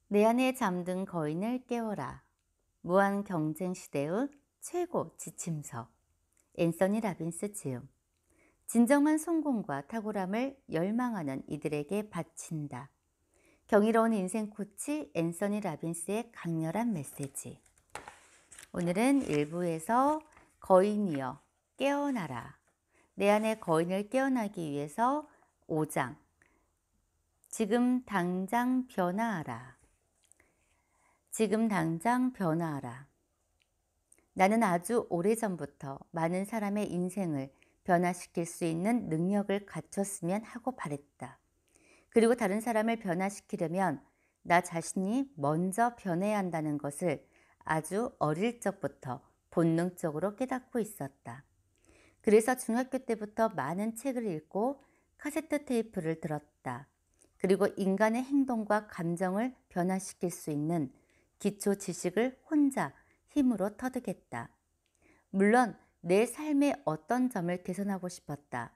내 안에 잠든 거인을 깨워라. 무한 경쟁 시대의 최고 지침서. 앤서니 라빈스 지음. 진정한 성공과 탁월함을 열망하는 이들에게 바친다. 경이로운 인생 코치 앤서니 라빈스의 강렬한 메시지. 오늘은 1부에서 거인이여 깨어나라. 내 안에 거인을 깨어나기 위해서 5장. 지금 당장 변화하라. 지금 당장 변화하라. 나는 아주 오래전부터 많은 사람의 인생을 변화시킬 수 있는 능력을 갖췄으면 하고 바랬다. 그리고 다른 사람을 변화시키려면 나 자신이 먼저 변해야 한다는 것을 아주 어릴 적부터 본능적으로 깨닫고 있었다. 그래서 중학교 때부터 많은 책을 읽고 카세트 테이프를 들었다. 그리고 인간의 행동과 감정을 변화시킬 수 있는 기초 지식을 혼자 힘으로 터득했다. 물론 내 삶의 어떤 점을 개선하고 싶었다.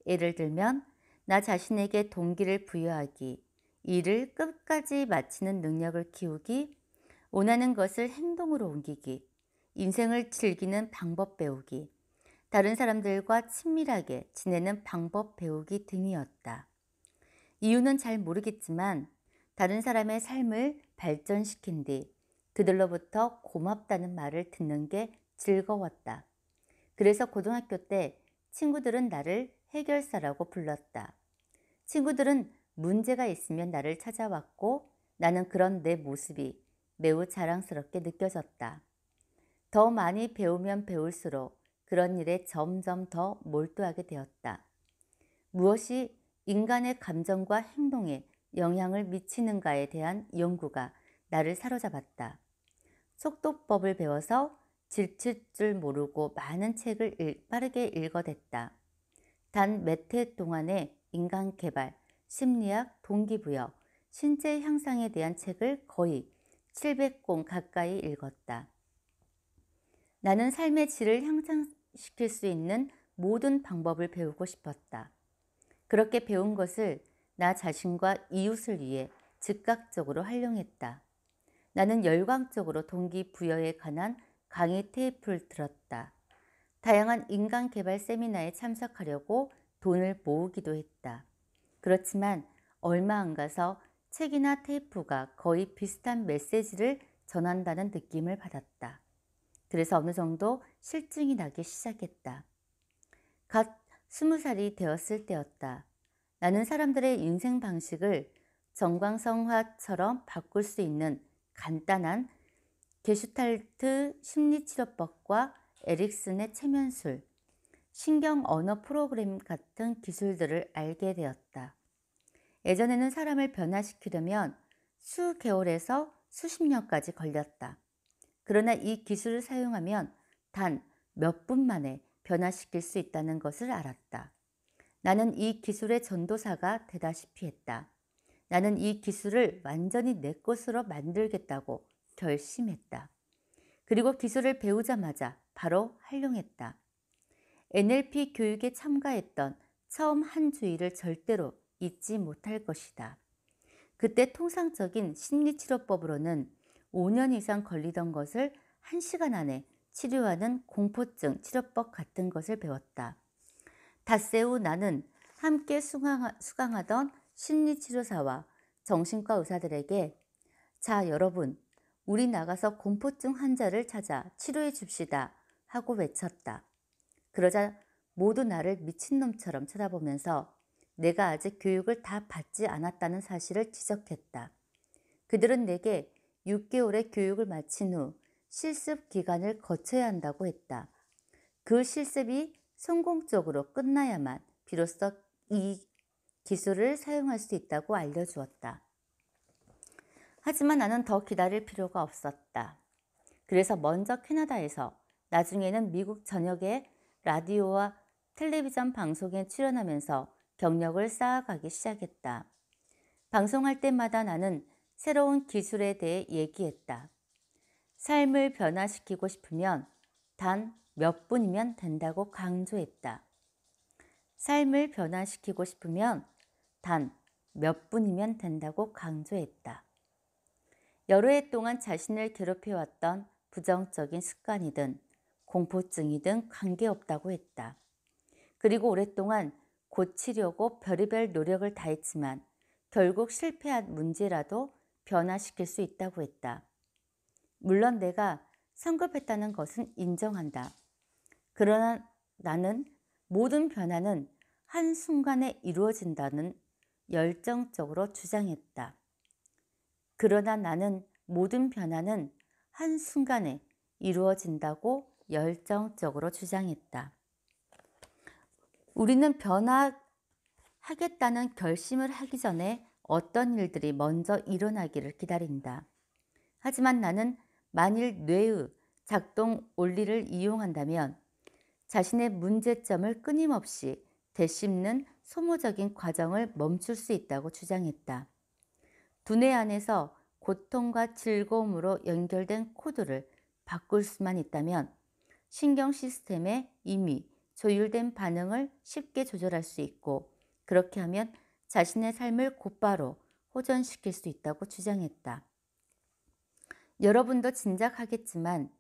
예를 들면 나 자신에게 동기를 부여하기, 일을 끝까지 마치는 능력을 키우기, 원하는 것을 행동으로 옮기기, 인생을 즐기는 방법 배우기, 다른 사람들과 친밀하게 지내는 방법 배우기 등이었다. 이유는 잘 모르겠지만 다른 사람의 삶을 발전시킨 뒤 그들로부터 고맙다는 말을 듣는 게 즐거웠다. 그래서 고등학교 때 친구들은 나를 해결사라고 불렀다. 친구들은 문제가 있으면 나를 찾아왔고 나는 그런 내 모습이 매우 자랑스럽게 느껴졌다. 더 많이 배우면 배울수록 그런 일에 점점 더 몰두하게 되었다. 무엇이 인간의 감정과 행동에 영향을 미치는가에 대한 연구가 나를 사로잡았다. 속도법을 배워서 질칠 줄 모르고 많은 책을 빠르게 읽어댔다. 단 몇 해 동안에 인간 개발, 심리학, 동기부여, 신체 향상에 대한 책을 거의 700권 가까이 읽었다. 나는 삶의 질을 향상시킬 수 있는 모든 방법을 배우고 싶었다. 그렇게 배운 것을 나 자신과 이웃을 위해 즉각적으로 활용했다. 나는 열광적으로 동기부여에 관한 강의 테이프를 들었다. 다양한 인간 개발 세미나에 참석하려고 돈을 모으기도 했다. 그렇지만 얼마 안 가서 책이나 테이프가 거의 비슷한 메시지를 전한다는 느낌을 받았다. 그래서 어느 정도 실증이 나기 시작했다. 갓 20살이 되었을 때였다. 나는 사람들의 인생 방식을 정광성화처럼 바꿀 수 있는 간단한 게슈탈트 심리치료법과 에릭슨의 체면술, 신경 언어 프로그램 같은 기술들을 알게 되었다. 예전에는 사람을 변화시키려면 수개월에서 수십 년까지 걸렸다. 그러나 이 기술을 사용하면 단 몇 분 만에 변화시킬 수 있다는 것을 알았다. 나는 이 기술의 전도사가 되다시피 했다. 나는 이 기술을 완전히 내 것으로 만들겠다고 결심했다. 그리고 기술을 배우자마자 바로 활용했다. NLP 교육에 참가했던 처음 한 주일을 절대로 잊지 못할 것이다. 그때 통상적인 심리치료법으로는 5년 이상 걸리던 것을 1시간 안에 치료하는 공포증 치료법 같은 것을 배웠다. 닷새 후 나는 함께 수강하던 심리치료사와 정신과 의사들에게 자, 여러분, 우리 나가서 공포증 환자를 찾아 치료해 줍시다 하고 외쳤다. 그러자 모두 나를 미친놈처럼 쳐다보면서 내가 아직 교육을 다 받지 않았다는 사실을 지적했다. 그들은 내게 6개월의 교육을 마친 후 실습 기간을 거쳐야 한다고 했다. 그 실습이 성공적으로 끝나야만 비로소 이 기술을 사용할 수 있다고 알려주었다. 하지만 나는 더 기다릴 필요가 없었다. 그래서 먼저 캐나다에서 나중에는 미국 전역의 라디오와 텔레비전 방송에 출연하면서 경력을 쌓아가기 시작했다. 방송할 때마다 나는 새로운 기술에 대해 얘기했다. 삶을 변화시키고 싶으면 단 몇 분이면 된다고 강조했다. 삶을 변화시키고 싶으면 단 몇 분이면 된다고 강조했다. 여러 해 동안 자신을 괴롭혀왔던 부정적인 습관이든 공포증이든 관계없다고 했다. 그리고 오랫동안 고치려고 별의별 노력을 다했지만 결국 실패한 문제라도 변화시킬 수 있다고 했다. 물론 내가 성급했다는 것은 인정한다. 그러나 나는 모든 변화는 한순간에 이루어진다는 열정적으로 주장했다. 그러나 나는 모든 변화는 한순간에 이루어진다고 열정적으로 주장했다. 우리는 변화하겠다는 결심을 하기 전에 어떤 일들이 먼저 일어나기를 기다린다. 하지만 나는 만일 뇌의 작동 원리를 이용한다면 자신의 문제점을 끊임없이 되씹는 소모적인 과정을 멈출 수 있다고 주장했다. 두뇌 안에서 고통과 즐거움으로 연결된 코드를 바꿀 수만 있다면 신경 시스템에 이미 조율된 반응을 쉽게 조절할 수 있고, 그렇게 하면 자신의 삶을 곧바로 호전시킬 수 있다고 주장했다. 여러분도 짐작하겠지만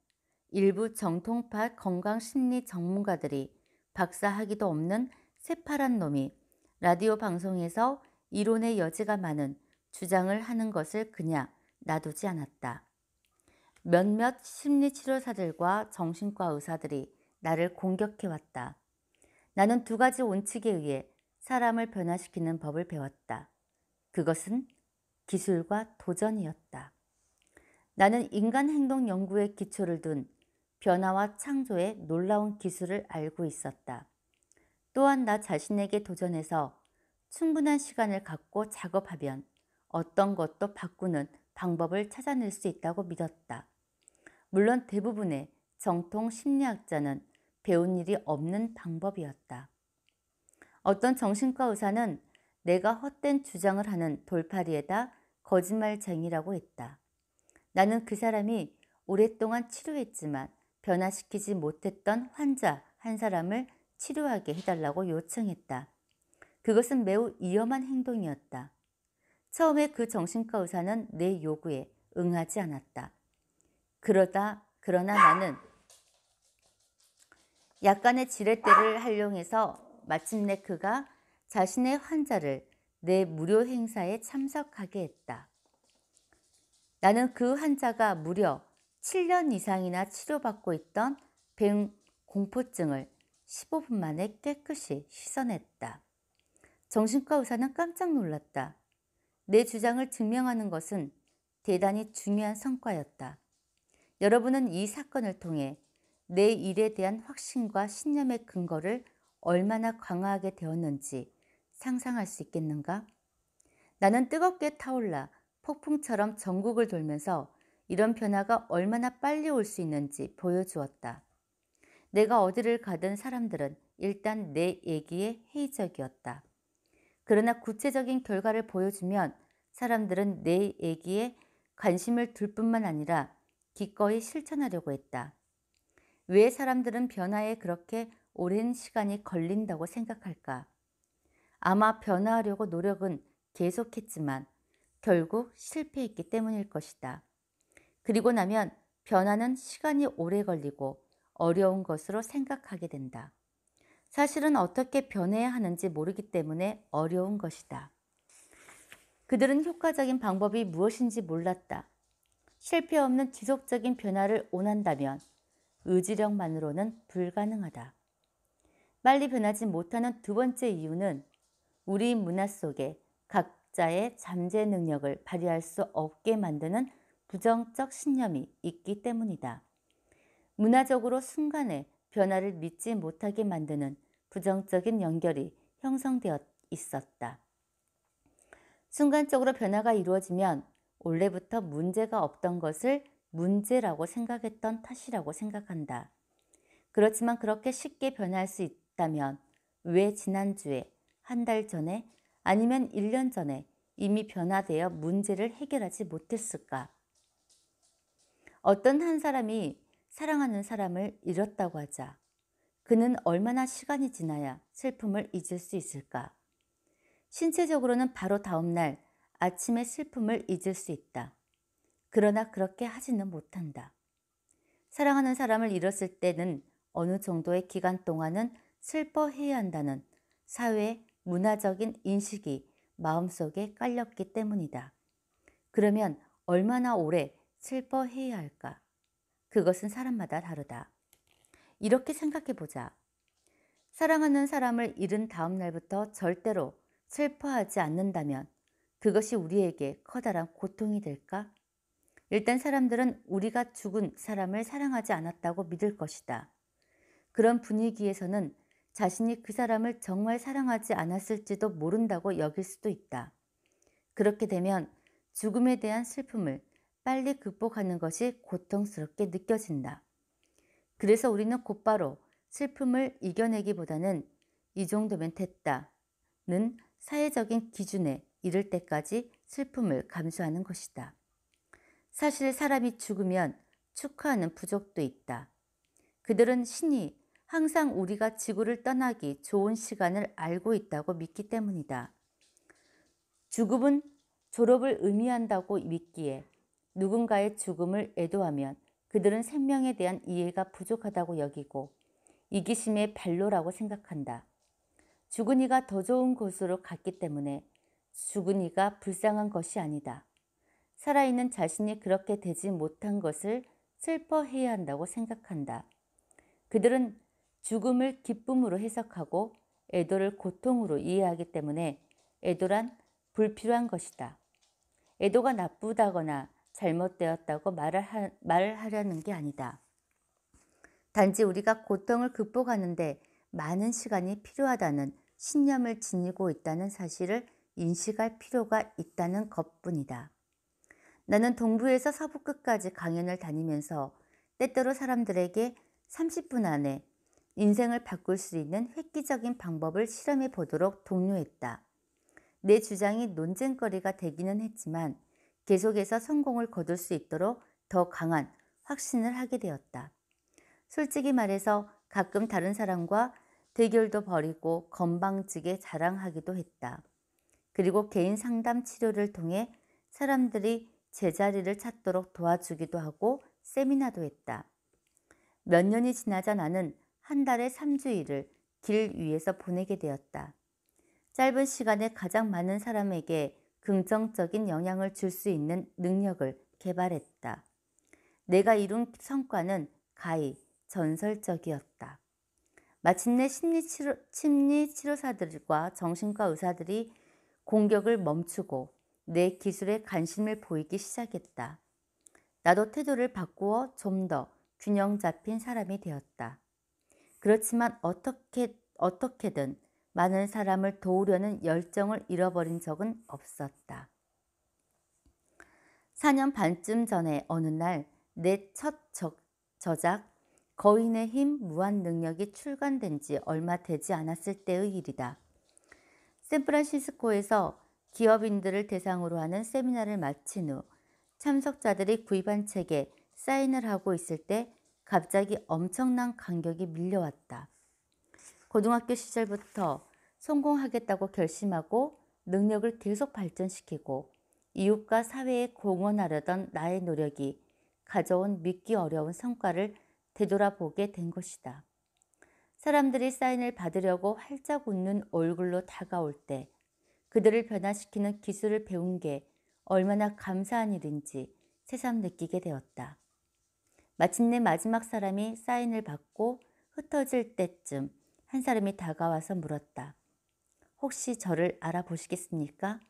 일부 정통파 건강심리 전문가들이 박사학위도 없는 새파란 놈이 라디오 방송에서 이론의 여지가 많은 주장을 하는 것을 그냥 놔두지 않았다. 몇몇 심리치료사들과 정신과 의사들이 나를 공격해왔다. 나는 두 가지 원칙에 의해 사람을 변화시키는 법을 배웠다. 그것은 기술과 도전이었다. 나는 인간 행동 연구에 기초를 둔 변화와 창조의 놀라운 기술을 알고 있었다. 또한 나 자신에게 도전해서 충분한 시간을 갖고 작업하면 어떤 것도 바꾸는 방법을 찾아낼 수 있다고 믿었다. 물론 대부분의 정통 심리학자는 배운 일이 없는 방법이었다. 어떤 정신과 의사는 내가 헛된 주장을 하는 돌팔이에다 거짓말쟁이라고 했다. 나는 그 사람이 오랫동안 치료했지만 변화시키지 못했던 환자 한 사람을 치료하게 해달라고 요청했다. 그것은 매우 위험한 행동이었다. 처음에 그 정신과 의사는 내 요구에 응하지 않았다. 그러나 나는 약간의 지렛대를 활용해서 마침내 그가 자신의 환자를 내 무료 행사에 참석하게 했다. 나는 그 환자가 무려 7년 이상이나 치료받고 있던 공포증을 15분 만에 깨끗이 씻어냈다. 정신과 의사는 깜짝 놀랐다. 내 주장을 증명하는 것은 대단히 중요한 성과였다. 여러분은 이 사건을 통해 내 일에 대한 확신과 신념의 근거를 얼마나 강화하게 되었는지 상상할 수 있겠는가? 나는 뜨겁게 타올라 폭풍처럼 전국을 돌면서 이런 변화가 얼마나 빨리 올 수 있는지 보여주었다. 내가 어디를 가든 사람들은 일단 내 얘기에 회의적이었다. 그러나 구체적인 결과를 보여주면 사람들은 내 얘기에 관심을 둘 뿐만 아니라 기꺼이 실천하려고 했다. 왜 사람들은 변화에 그렇게 오랜 시간이 걸린다고 생각할까? 아마 변화하려고 노력은 계속했지만 결국 실패했기 때문일 것이다. 그리고 나면 변화는 시간이 오래 걸리고 어려운 것으로 생각하게 된다. 사실은 어떻게 변해야 하는지 모르기 때문에 어려운 것이다. 그들은 효과적인 방법이 무엇인지 몰랐다. 실패 없는 지속적인 변화를 원한다면 의지력만으로는 불가능하다. 빨리 변하지 못하는 두 번째 이유는 우리 문화 속에 각자의 잠재 능력을 발휘할 수 없게 만드는 부정적 신념이 있기 때문이다. 문화적으로 순간에 변화를 믿지 못하게 만드는 부정적인 연결이 형성되어 있었다. 순간적으로 변화가 이루어지면 원래부터 문제가 없던 것을 문제라고 생각했던 탓이라고 생각한다. 그렇지만 그렇게 쉽게 변할 수 있다면 왜 지난주에, 한 달 전에, 아니면 1년 전에 이미 변화되어 문제를 해결하지 못했을까? 어떤 한 사람이 사랑하는 사람을 잃었다고 하자. 그는 얼마나 시간이 지나야 슬픔을 잊을 수 있을까? 신체적으로는 바로 다음 날 아침에 슬픔을 잊을 수 있다. 그러나 그렇게 하지는 못한다. 사랑하는 사람을 잃었을 때는 어느 정도의 기간 동안은 슬퍼해야 한다는 사회 문화적인 인식이 마음속에 깔렸기 때문이다. 그러면 얼마나 오래 슬퍼해야 할까? 그것은 사람마다 다르다. 이렇게 생각해 보자. 사랑하는 사람을 잃은 다음 날부터 절대로 슬퍼하지 않는다면 그것이 우리에게 커다란 고통이 될까? 일단 사람들은 우리가 죽은 사람을 사랑하지 않았다고 믿을 것이다. 그런 분위기에서는 자신이 그 사람을 정말 사랑하지 않았을지도 모른다고 여길 수도 있다. 그렇게 되면 죽음에 대한 슬픔을 빨리 극복하는 것이 고통스럽게 느껴진다. 그래서 우리는 곧바로 슬픔을 이겨내기보다는 이 정도면 됐다는 사회적인 기준에 이를 때까지 슬픔을 감수하는 것이다. 사실 사람이 죽으면 축하하는 부족도 있다. 그들은 신이 항상 우리가 지구를 떠나기 좋은 시간을 알고 있다고 믿기 때문이다. 죽음은 졸업을 의미한다고 믿기에 누군가의 죽음을 애도하면 그들은 생명에 대한 이해가 부족하다고 여기고 이기심의 발로라고 생각한다. 죽은 이가 더 좋은 곳으로 갔기 때문에 죽은 이가 불쌍한 것이 아니다. 살아있는 자신이 그렇게 되지 못한 것을 슬퍼해야 한다고 생각한다. 그들은 죽음을 기쁨으로 해석하고 애도를 고통으로 이해하기 때문에 애도란 불필요한 것이다. 애도가 나쁘다거나 잘못되었다고 말하려는 게 아니다. 단지 우리가 고통을 극복하는데 많은 시간이 필요하다는 신념을 지니고 있다는 사실을 인식할 필요가 있다는 것뿐이다. 나는 동부에서 서부 끝까지 강연을 다니면서 때때로 사람들에게 30분 안에 인생을 바꿀 수 있는 획기적인 방법을 실험해 보도록 독려했다. 내 주장이 논쟁거리가 되기는 했지만 계속해서 성공을 거둘 수 있도록 더 강한 확신을 하게 되었다. 솔직히 말해서 가끔 다른 사람과 대결도 벌이고 건방지게 자랑하기도 했다. 그리고 개인 상담 치료를 통해 사람들이 제자리를 찾도록 도와주기도 하고 세미나도 했다. 몇 년이 지나자 나는 한 달에 3주일을 길 위에서 보내게 되었다. 짧은 시간에 가장 많은 사람에게 긍정적인 영향을 줄 수 있는 능력을 개발했다. 내가 이룬 성과는 가히 전설적이었다. 마침내 심리치료사들과 정신과 의사들이 공격을 멈추고 내 기술에 관심을 보이기 시작했다. 나도 태도를 바꾸어 좀 더 균형 잡힌 사람이 되었다. 그렇지만 어떻게든 많은 사람을 도우려는 열정을 잃어버린 적은 없었다. 4년 반쯤 전에 어느 날 내 첫 저작 거인의 힘 무한 능력이 출간된 지 얼마 되지 않았을 때의 일이다. 샌프란시스코에서 기업인들을 대상으로 하는 세미나를 마친 후 참석자들이 구입한 책에 사인을 하고 있을 때 갑자기 엄청난 간격이 밀려왔다. 고등학교 시절부터 성공하겠다고 결심하고 능력을 계속 발전시키고 이웃과 사회에 공헌하려던 나의 노력이 가져온 믿기 어려운 성과를 되돌아보게 된 것이다. 사람들이 사인을 받으려고 활짝 웃는 얼굴로 다가올 때 그들을 변화시키는 기술을 배운 게 얼마나 감사한 일인지 새삼 느끼게 되었다. 마침내 마지막 사람이 사인을 받고 흩어질 때쯤 한 사람이 다가와서 물었다. 혹시 저를 알아보시겠습니까?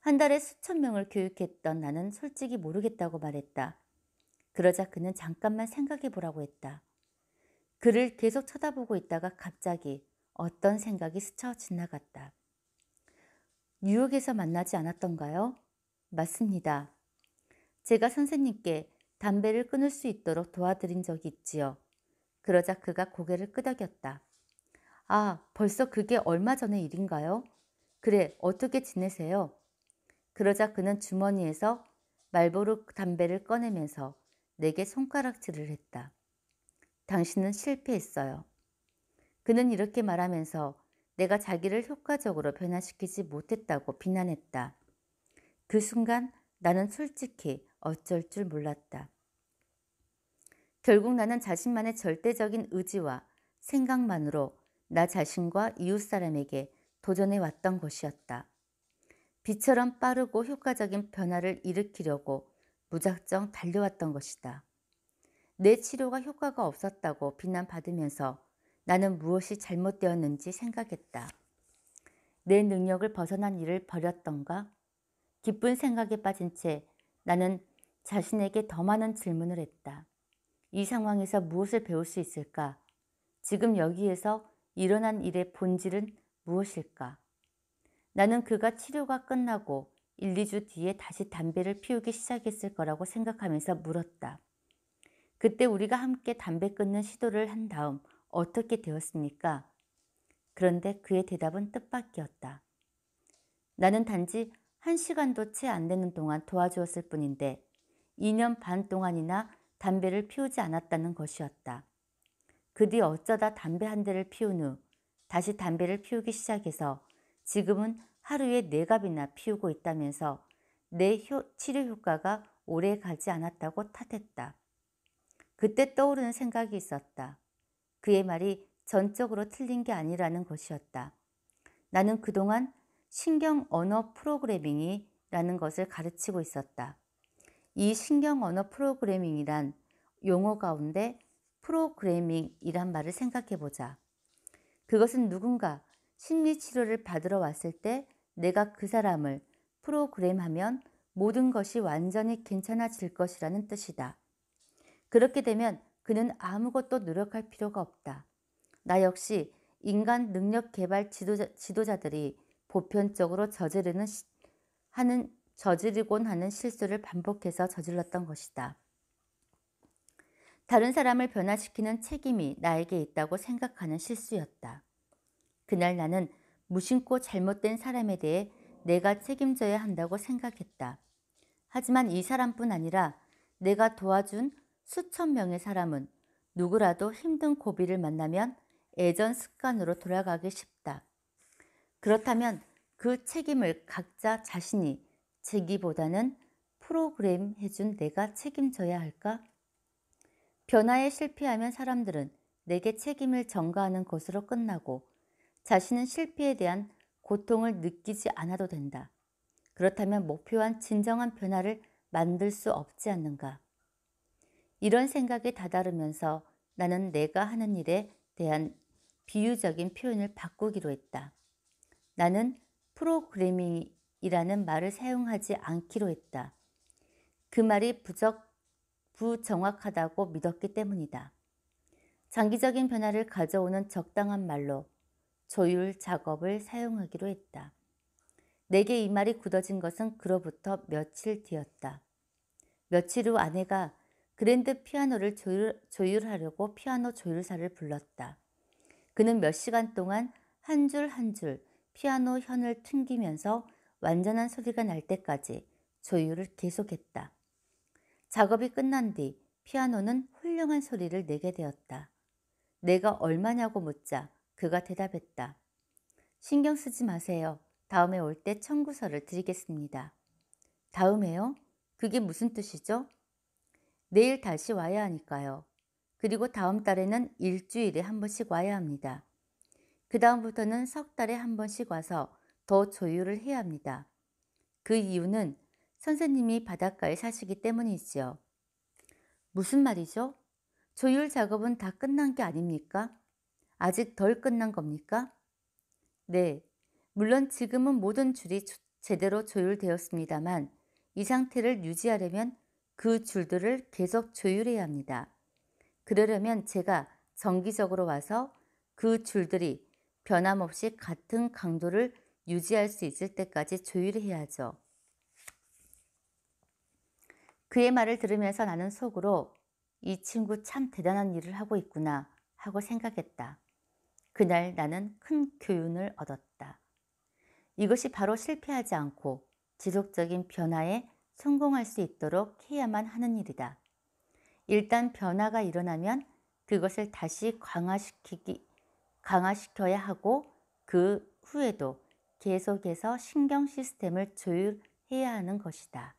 한 달에 수천 명을 교육했던 나는 솔직히 모르겠다고 말했다. 그러자 그는 잠깐만 생각해 보라고 했다. 그를 계속 쳐다보고 있다가 갑자기 어떤 생각이 스쳐 지나갔다. 뉴욕에서 만나지 않았던가요? 맞습니다. 제가 선생님께 담배를 끊을 수 있도록 도와드린 적이 있지요. 그러자 그가 고개를 끄덕였다. 아, 벌써 그게 얼마 전의 일인가요? 그래, 어떻게 지내세요? 그러자 그는 주머니에서 말보로 담배를 꺼내면서 내게 손가락질을 했다. 당신은 실패했어요. 그는 이렇게 말하면서 내가 자기를 효과적으로 변화시키지 못했다고 비난했다. 그 순간 나는 솔직히 어쩔 줄 몰랐다. 결국 나는 자신만의 절대적인 의지와 생각만으로 나 자신과 이웃 사람에게 도전해 왔던 것이었다. 비처럼 빠르고 효과적인 변화를 일으키려고 무작정 달려왔던 것이다. 내 치료가 효과가 없었다고 비난받으면서 나는 무엇이 잘못되었는지 생각했다. 내 능력을 벗어난 일을 벌였던가? 기쁜 생각에 빠진 채 나는 자신에게 더 많은 질문을 했다. 이 상황에서 무엇을 배울 수 있을까? 지금 여기에서 일어난 일의 본질은 무엇일까? 나는 그가 치료가 끝나고 1, 2주 뒤에 다시 담배를 피우기 시작했을 거라고 생각하면서 물었다. 그때 우리가 함께 담배 끊는 시도를 한 다음 어떻게 되었습니까? 그런데 그의 대답은 뜻밖이었다. 나는 단지 1시간도 채 안 되는 동안 도와주었을 뿐인데 2년 반 동안이나 담배를 피우지 않았다는 것이었다. 그 뒤 어쩌다 담배 한 대를 피운 후 다시 담배를 피우기 시작해서 지금은 하루에 4갑이나 피우고 있다면서 내 치료 효과가 오래 가지 않았다고 탓했다. 그때 떠오르는 생각이 있었다. 그의 말이 전적으로 틀린 게 아니라는 것이었다. 나는 그동안 신경 언어 프로그래밍이라는 것을 가르치고 있었다. 이 신경 언어 프로그래밍이란 용어 가운데 프로그래밍이란 말을 생각해 보자. 그것은 누군가 심리치료를 받으러 왔을 때 내가 그 사람을 프로그램하면 모든 것이 완전히 괜찮아질 것이라는 뜻이다. 그렇게 되면 그는 아무것도 노력할 필요가 없다. 나 역시 인간 능력 개발 지도자들이 보편적으로 저지르곤 하는 실수를 반복해서 저질렀던 것이다. 다른 사람을 변화시키는 책임이 나에게 있다고 생각하는 실수였다. 그날 나는 무심코 잘못된 사람에 대해 내가 책임져야 한다고 생각했다. 하지만 이 사람뿐 아니라 내가 도와준 수천 명의 사람은 누구라도 힘든 고비를 만나면 예전 습관으로 돌아가기 쉽다. 그렇다면 그 책임을 각자 자신이 지기보다는 프로그램 해준 내가 책임져야 할까? 변화에 실패하면 사람들은 내게 책임을 전가하는 것으로 끝나고 자신은 실패에 대한 고통을 느끼지 않아도 된다. 그렇다면 목표한 진정한 변화를 만들 수 없지 않는가? 이런 생각에 다다르면서 나는 내가 하는 일에 대한 비유적인 표현을 바꾸기로 했다. 나는 프로그래밍이라는 말을 사용하지 않기로 했다. 그 말이 부정확하다고 믿었기 때문이다. 장기적인 변화를 가져오는 적당한 말로 조율 작업을 사용하기로 했다. 내게 이 말이 굳어진 것은 그로부터 며칠 뒤였다. 며칠 후 아내가 그랜드 피아노를 조율하려고 피아노 조율사를 불렀다. 그는 몇 시간 동안 한 줄 한 줄 피아노 현을 튕기면서 완전한 소리가 날 때까지 조율을 계속했다. 작업이 끝난 뒤 피아노는 훌륭한 소리를 내게 되었다. 내가 얼마냐고 묻자 그가 대답했다. 신경 쓰지 마세요. 다음에 올 때 청구서를 드리겠습니다. 다음에요? 그게 무슨 뜻이죠? 내일 다시 와야 하니까요. 그리고 다음 달에는 일주일에 한 번씩 와야 합니다. 그 다음부터는 석 달에 한 번씩 와서 더 조율을 해야 합니다. 그 이유는 선생님이 바닷가에 사시기 때문이지요. 무슨 말이죠? 조율 작업은 다 끝난 게 아닙니까? 아직 덜 끝난 겁니까? 네, 물론 지금은 모든 줄이 제대로 조율되었습니다만 이 상태를 유지하려면 그 줄들을 계속 조율해야 합니다. 그러려면 제가 정기적으로 와서 그 줄들이 변함없이 같은 강도를 유지할 수 있을 때까지 조율해야죠. 그의 말을 들으면서 나는 속으로 이 친구 참 대단한 일을 하고 있구나 하고 생각했다. 그날 나는 큰 교훈을 얻었다. 이것이 바로 실패하지 않고 지속적인 변화에 성공할 수 있도록 해야만 하는 일이다. 일단 변화가 일어나면 그것을 다시 강화시켜야 하고 그 후에도 계속해서 신경 시스템을 조율해야 하는 것이다.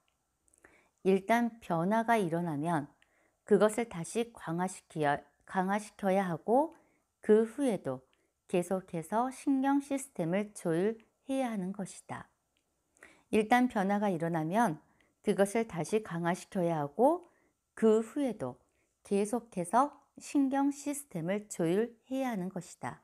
일단 변화가 일어나면 그것을 다시 강화시켜야 하고 그 후에도 계속해서 신경 시스템을 조율해야 하는 것이다. 일단 변화가 일어나면 그것을 다시 강화시켜야 하고 그 후에도 계속해서 신경 시스템을 조율해야 하는 것이다.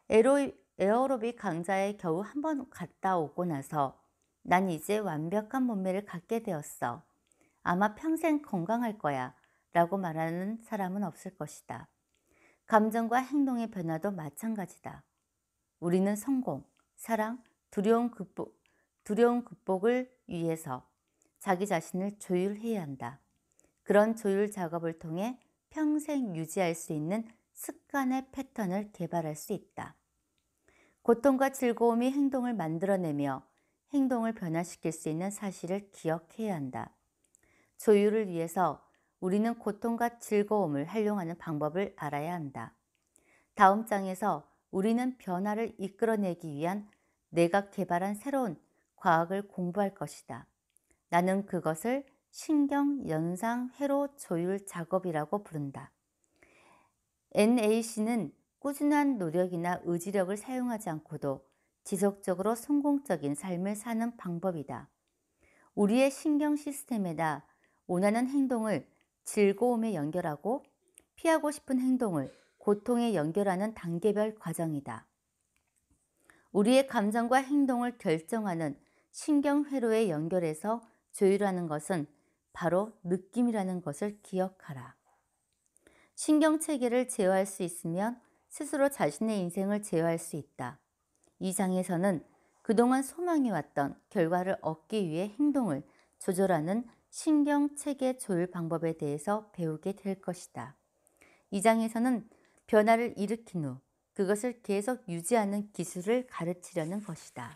에어로빅 강좌에 겨우 한 번 갔다 오고 나서 난 이제 완벽한 몸매를 갖게 되었어. 아마 평생 건강할 거야. 라고 말하는 사람은 없을 것이다. 감정과 행동의 변화도 마찬가지다. 우리는 성공, 사랑, 두려움 극복을 위해서 자기 자신을 조율해야 한다. 그런 조율 작업을 통해 평생 유지할 수 있는 습관의 패턴을 개발할 수 있다. 고통과 즐거움이 행동을 만들어내며 행동을 변화시킬 수 있는 사실을 기억해야 한다. 조율을 위해서 우리는 고통과 즐거움을 활용하는 방법을 알아야 한다. 다음 장에서 우리는 변화를 이끌어내기 위한 내가 개발한 새로운 과학을 공부할 것이다. 나는 그것을 신경 연상 회로 조율 작업이라고 부른다. NAC는 꾸준한 노력이나 의지력을 사용하지 않고도 지속적으로 성공적인 삶을 사는 방법이다. 우리의 신경 시스템에다 원하는 행동을 즐거움에 연결하고 피하고 싶은 행동을 고통에 연결하는 단계별 과정이다. 우리의 감정과 행동을 결정하는 신경회로에 연결해서 조율하는 것은 바로 느낌이라는 것을 기억하라. 신경체계를 제어할 수 있으면 스스로 자신의 인생을 제어할 수 있다. 이 장에서는 그동안 소망해왔던 결과를 얻기 위해 행동을 조절하는 신경체계 조율 방법에 대해서 배우게 될 것이다. 이 장에서는 변화를 일으킨 후 그것을 계속 유지하는 기술을 가르치려는 것이다.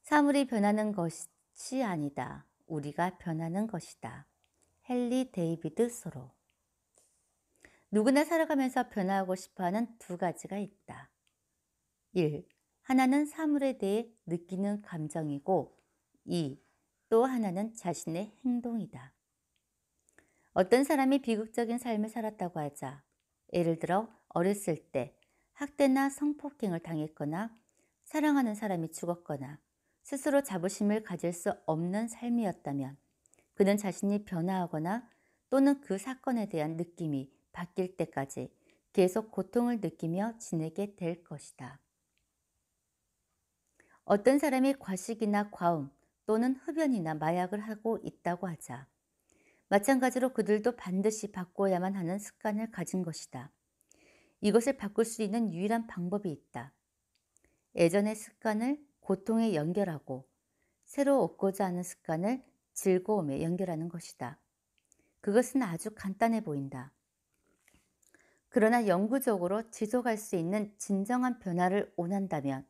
사물이 변하는 것이 아니다. 우리가 변하는 것이다. 헨리 데이비드 소로. 누구나 살아가면서 변화하고 싶어하는 두 가지가 있다. 1. 하나는 사물에 대해 느끼는 감정이고 2. 또 하나는 자신의 행동이다. 어떤 사람이 비극적인 삶을 살았다고 하자. 예를 들어 어렸을 때 학대나 성폭행을 당했거나 사랑하는 사람이 죽었거나 스스로 자부심을 가질 수 없는 삶이었다면 그는 자신이 변화하거나 또는 그 사건에 대한 느낌이 바뀔 때까지 계속 고통을 느끼며 지내게 될 것이다. 어떤 사람이 과식이나 과음 또는 흡연이나 마약을 하고 있다고 하자. 마찬가지로 그들도 반드시 바꿔야만 하는 습관을 가진 것이다. 이것을 바꿀 수 있는 유일한 방법이 있다. 예전의 습관을 고통에 연결하고 새로 얻고자 하는 습관을 즐거움에 연결하는 것이다. 그것은 아주 간단해 보인다. 그러나 영구적으로 지속할 수 있는 진정한 변화를 원한다면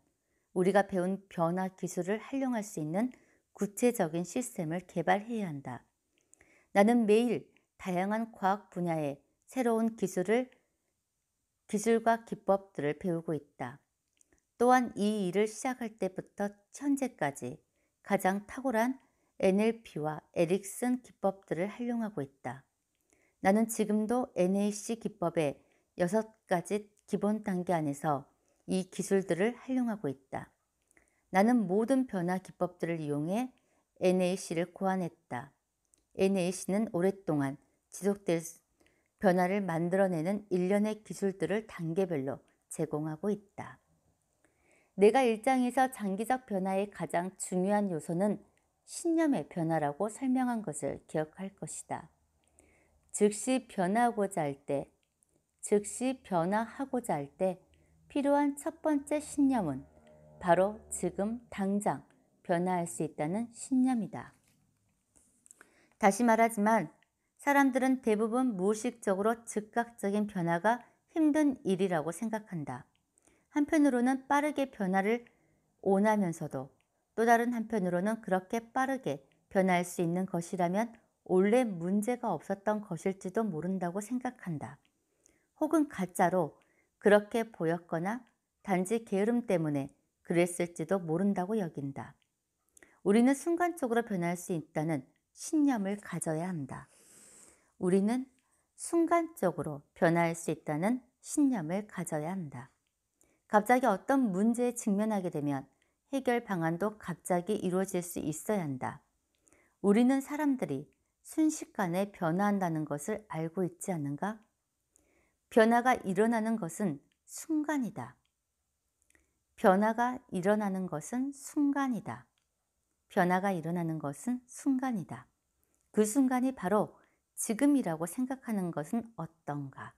우리가 배운 변화 기술을 활용할 수 있는 구체적인 시스템을 개발해야 한다. 나는 매일 다양한 과학 분야의 새로운 기술과 기법들을 배우고 있다. 또한 이 일을 시작할 때부터 현재까지 가장 탁월한 NLP와 에릭슨 기법들을 활용하고 있다. 나는 지금도 NAC 기법의 6가지 기본 단계 안에서 이 기술들을 활용하고 있다. 나는 모든 변화 기법들을 이용해 NAC를 고안했다. NAC는 오랫동안 지속될 변화를 만들어내는 일련의 기술들을 단계별로 제공하고 있다. 내가 일장에서 장기적 변화의 가장 중요한 요소는 신념의 변화라고 설명한 것을 기억할 것이다. 즉시 변화하고자 할 때 필요한 첫 번째 신념은 바로 지금 당장 변화할 수 있다는 신념이다. 다시 말하지만 사람들은 대부분 무의식적으로 즉각적인 변화가 힘든 일이라고 생각한다. 한편으로는 빠르게 변화를 원하면서도 또 다른 한편으로는 그렇게 빠르게 변화할 수 있는 것이라면 원래 문제가 없었던 것일지도 모른다고 생각한다. 혹은 가짜로 그렇게 보였거나 단지 게으름 때문에 그랬을지도 모른다고 여긴다. 우리는 순간적으로 변할 수 있다는 신념을 가져야 한다. 우리는 순간적으로 변할 수 있다는 신념을 가져야 한다. 갑자기 어떤 문제에 직면하게 되면 해결 방안도 갑자기 이루어질 수 있어야 한다. 우리는 사람들이 순식간에 변화한다는 것을 알고 있지 않는가? 변화가 일어나는 것은 순간이다. 변화가 일어나는 것은 순간이다. 변화가 일어나는 것은 순간이다. 그 순간이 바로 지금이라고 생각하는 것은 어떤가?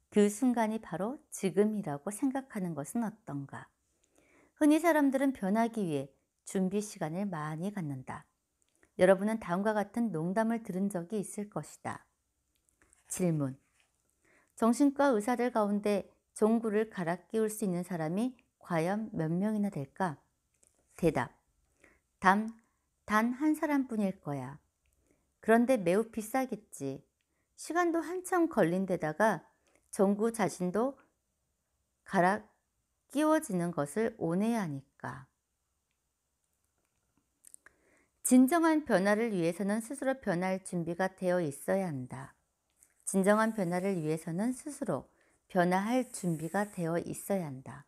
그 순간이 바로 지금이라고 생각하는 것은 어떤가? 흔히 사람들은 변하기 위해 준비 시간을 많이 갖는다. 여러분은 다음과 같은 농담을 들은 적이 있을 것이다. 질문. 정신과 의사들 가운데 종구를 갈아 끼울 수 있는 사람이 과연 몇 명이나 될까? 대답. 단 한 사람뿐일 거야. 그런데 매우 비싸겠지. 시간도 한참 걸린 데다가 종구 자신도 갈아 끼워지는 것을 원해야 하니까. 진정한 변화를 위해서는 스스로 변할 준비가 되어 있어야 한다. 진정한 변화를 위해서는 스스로 변화할 준비가 되어 있어야 한다.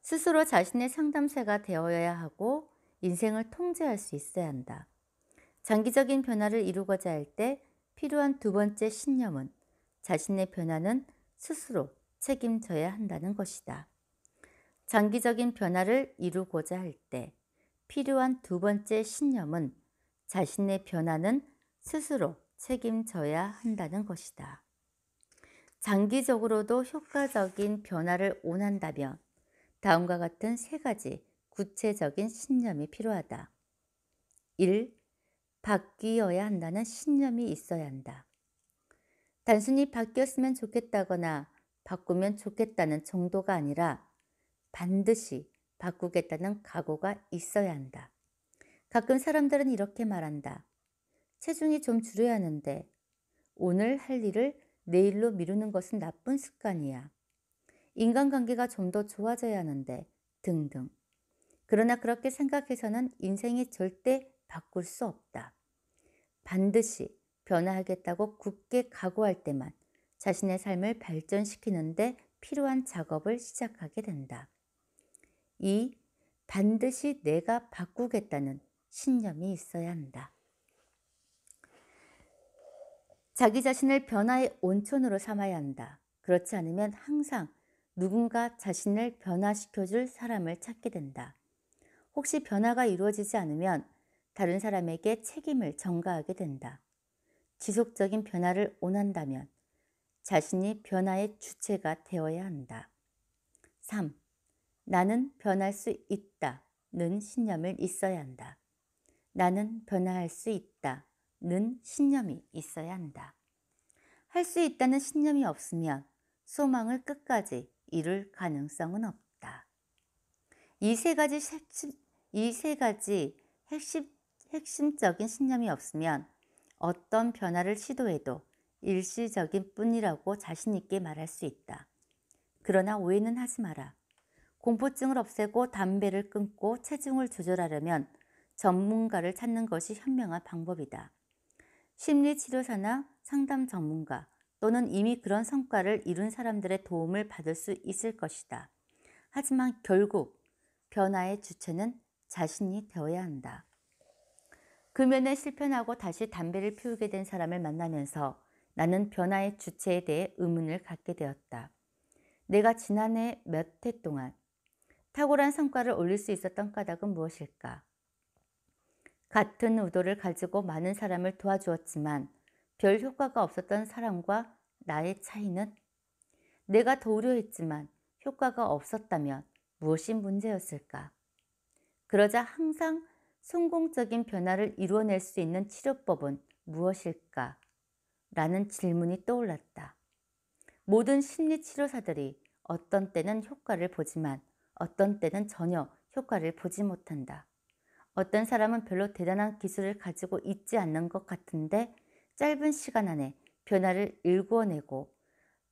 스스로 자신의 상담사가 되어야 하고 인생을 통제할 수 있어야 한다. 장기적인 변화를 이루고자 할 때 필요한 두 번째 신념은 자신의 변화는 스스로 책임져야 한다는 것이다. 장기적인 변화를 이루고자 할 때 필요한 두 번째 신념은 자신의 변화는 스스로 책임져야 한다는 것이다. 장기적으로도 효과적인 변화를 원한다면 다음과 같은 세 가지 구체적인 신념이 필요하다. 1. 바뀌어야 한다는 신념이 있어야 한다. 단순히 바뀌었으면 좋겠다거나 바꾸면 좋겠다는 정도가 아니라 반드시 바꾸겠다는 각오가 있어야 한다. 가끔 사람들은 이렇게 말한다. 체중이 좀 줄여야 하는데 오늘 할 일을 내일로 미루는 것은 나쁜 습관이야. 인간관계가 좀 더 좋아져야 하는데 등등. 그러나 그렇게 생각해서는 인생이 절대 바꿀 수 없다. 반드시 변화하겠다고 굳게 각오할 때만 자신의 삶을 발전시키는데 필요한 작업을 시작하게 된다. 2. 반드시 내가 바꾸겠다는 신념이 있어야 한다. 자기 자신을 변화의 온천으로 삼아야 한다. 그렇지 않으면 항상 누군가 자신을 변화시켜줄 사람을 찾게 된다. 혹시 변화가 이루어지지 않으면 다른 사람에게 책임을 전가하게 된다. 지속적인 변화를 원한다면 자신이 변화의 주체가 되어야 한다. 3. 나는 변할 수 있다는 신념을 있어야 한다. 나는 변화할 수 있다는 신념이 있어야 한다. 할 수 있다는 신념이 없으면 소망을 끝까지 이룰 가능성은 없다. 이 세 가지 핵심적인 신념이 없으면 어떤 변화를 시도해도 일시적인 뿐이라고 자신 있게 말할 수 있다. 그러나 오해는 하지 마라. 공포증을 없애고 담배를 끊고 체중을 조절하려면 전문가를 찾는 것이 현명한 방법이다. 심리치료사나 상담 전문가 또는 이미 그런 성과를 이룬 사람들의 도움을 받을 수 있을 것이다. 하지만 결국 변화의 주체는 자신이 되어야 한다. 금연에 실패하고 다시 담배를 피우게 된 사람을 만나면서 나는 변화의 주체에 대해 의문을 갖게 되었다. 내가 지난해 몇 해 동안 탁월한 성과를 올릴 수 있었던 까닭은 무엇일까? 같은 의도를 가지고 많은 사람을 도와주었지만 별 효과가 없었던 사람과 나의 차이는? 내가 도우려 했지만 효과가 없었다면 무엇이 문제였을까? 그러자 항상 성공적인 변화를 이루어낼 수 있는 치료법은 무엇일까? 라는 질문이 떠올랐다. 모든 심리치료사들이 어떤 때는 효과를 보지만 어떤 때는 전혀 효과를 보지 못한다. 어떤 사람은 별로 대단한 기술을 가지고 있지 않는 것 같은데 짧은 시간 안에 변화를 일궈내고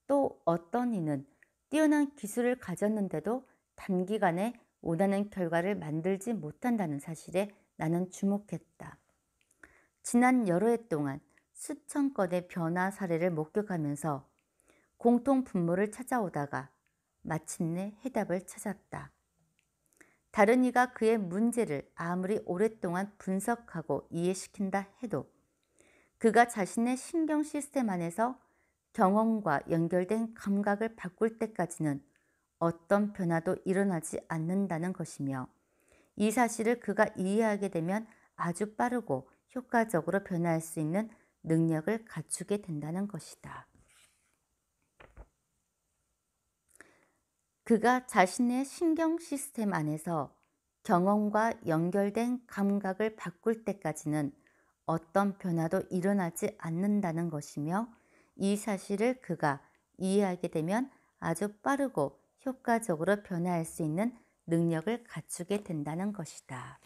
또 어떤 이는 뛰어난 기술을 가졌는데도 단기간에 원하는 결과를 만들지 못한다는 사실에 나는 주목했다. 지난 여러 해 동안 수천 건의 변화 사례를 목격하면서 공통 분모를 찾아오다가 마침내 해답을 찾았다. 다른 이가 그의 문제를 아무리 오랫동안 분석하고 이해시킨다 해도 그가 자신의 신경 시스템 안에서 경험과 연결된 감각을 바꿀 때까지는 어떤 변화도 일어나지 않는다는 것이며, 이 사실을 그가 이해하게 되면 아주 빠르고 효과적으로 변화할 수 있는 능력을 갖추게 된다는 것이다. 그가 자신의 신경 시스템 안에서 경험과 연결된 감각을 바꿀 때까지는 어떤 변화도 일어나지 않는다는 것이며, 이 사실을 그가 이해하게 되면 아주 빠르고 효과적으로 변화할 수 있는 능력을 갖추게 된다는 것이다.